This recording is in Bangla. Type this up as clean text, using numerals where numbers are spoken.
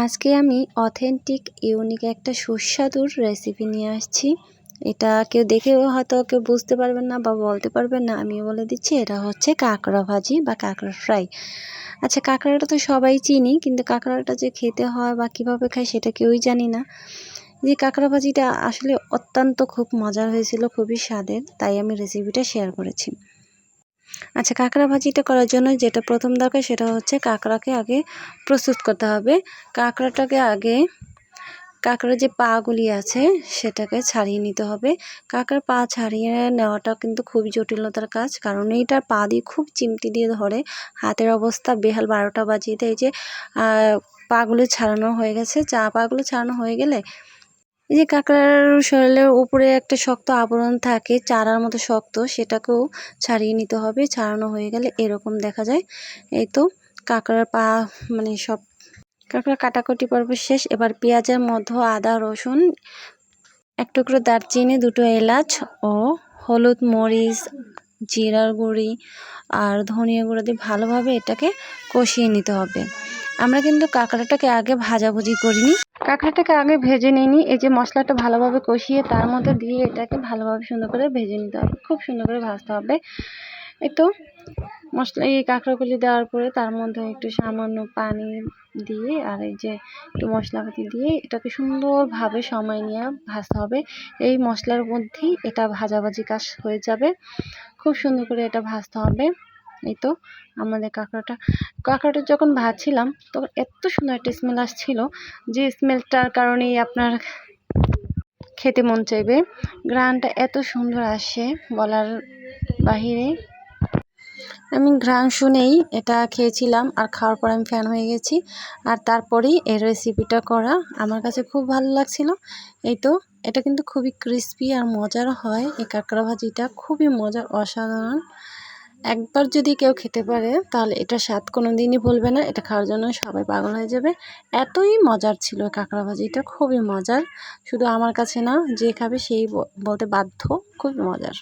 আজকে আমি অথেন্টিক ইউনিক একটা সুস্বাদুর রেসিপি নিয়ে আসছি। এটা কেউ দেখেও হয়তো কেউ বুঝতে পারবেন না বা বলতে পারবেন না। আমি বলে দিচ্ছি, এটা হচ্ছে কাঁকড়া ভাজি বা কাঁকড়া ফ্রাই। আচ্ছা, কাঁকড়াটা তো সবাই চিনি, কিন্তু কাঁকড়াটা যে খেতে হয় বা কীভাবে খায় সেটা কেউই জানি না। যে কাঁকড়া ভাজিটা আসলে অত্যন্ত খুব মজার হয়েছিল, খুবই স্বাদের, তাই আমি রেসিপিটা শেয়ার করেছি। আচ্ছা, কাঁকড়া ভাজিটা করার জন্য যেটা প্রথম দরকার সেটা হচ্ছে কাঁকড়াকে আগে প্রস্তুত করতে হবে। কাঁকড়ার যে পাগুলি আছে সেটাকে ছাড়িয়ে নিতে হবে। কাঁকড়ার পা ছাড়িয়ে নেওয়াটা কিন্তু খুবই জটিলতার কাজ, কারণ এইটার পা দিয়ে খুব চিমটি দিয়ে ধরে, হাতের অবস্থা বেহাল 12টা বাজিয়ে দেয়। যে পাগুলো ছাড়ানো হয়ে গেছে, পাগুলো ছাড়ানো হয়ে গেলে এই যে কাঁকড়ার শরীরের উপরে একটা শক্ত আবরণ থাকে, চারার মতো শক্ত, সেটাকেও ছাড়িয়ে নিতে হবে। ছাড়ানো হয়ে গেলে এরকম দেখা যায়। এই তো কাঁকড়ার পা সব কাঁকড়া কাটাকুটি পর্ব শেষ। এবার পেঁয়াজের মধ্যে আদা রসুন, এক টুকরো দারচিনি, 2টো এলাচ ও হলুদ, মরিচ, জিরার গুঁড়ি আর ধনিয়া গুঁড়ো দিয়ে ভালোভাবে এটাকে কষিয়ে নিতে হবে। আমরা কিন্তু কাঁকড়াটাকে আগে ভাজাভুজি করিনি, কাঁকড়াটাকে আগে ভেজে নিইনি। এই যে মশলাটা ভালোভাবে কষিয়ে তার মধ্যে দিয়ে এটাকে ভালোভাবে সুন্দর করে ভেজে নিতে হবে, খুব সুন্দর করে ভাজতে হবে। এই তো মশলা, এই কাঁকড়াগুলি দেওয়ার পরে তার মধ্যে একটু সামান্য পানি দিয়ে আর এই যে একটু মশলাপাতি দিয়ে এটাকে সুন্দরভাবে সময় নিয়ে ভাজতে হবে। এই মশলার মধ্যেই এটা ভাজাভাজি কাজ হয়ে যাবে। খুব সুন্দর করে এটা ভাজতে হবে। এই তো আমাদের কাঁকড়াটা যখন ভাজছিলাম তখন এত সুন্দর একটা স্মেল আসছিল, যে স্মেলটার কারণেই আপনার খেতে মন চাইবে। ঘ্রাণটা এত সুন্দর আসে বলার বাহিরে। আমি ঘ্রাণ শুনেই এটা খেয়েছিলাম, আর খাওয়ার পর আমি ফ্যান হয়ে গেছি। আর তারপরেই এই রেসিপিটা করা আমার কাছে খুব ভালো লাগছিল। এই তো এটা কিন্তু খুবই ক্রিস্পি আর মজার হয়। এই কাঁকড়া ভাজিটা খুবই মজার, অসাধারণ। একবার যদি কেউ খেতে পারে তাহলে এটা স্বাদ কোনো দিনই ভুলবে না। এটা খাওয়ার জন্য সবাই পাগল হয়ে যাবে, এতই মজার ছিল কাঁকড়া ভাজিটা, খুবই মজার। শুধু আমার কাছে না, যে খাবে সেই বলতে বাধ্য, খুবই মজার।